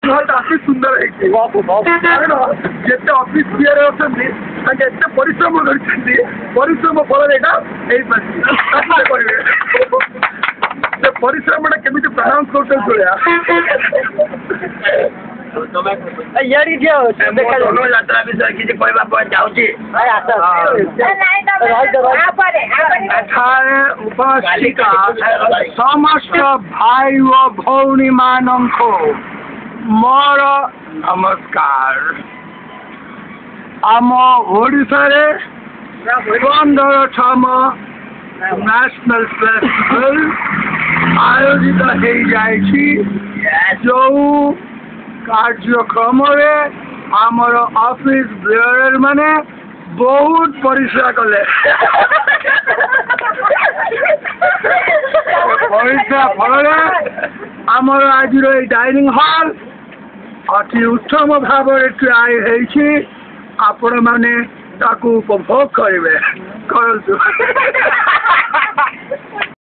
अति सुंदर है जिते ऑफिस क्लियर होती परिश्रम परिश्रम फल परिश्रम केमी प्रनाउंस कर धनुयात्रा विषय किसी उपस्थित समस्त भाई व भौणी मानक मोर नमस्कार। आम ओडिशा रे 15तम नेशनल फेस्टिवल आयोजित हो जाइछि जो कार्यक्रम आमर ऑफिस बेयर माने बहुत परिश्रम कले पैसा फल आमर आज डाइनिंग हॉल अति उत्तम भाव आपण मैंने उपभोग करेंगे।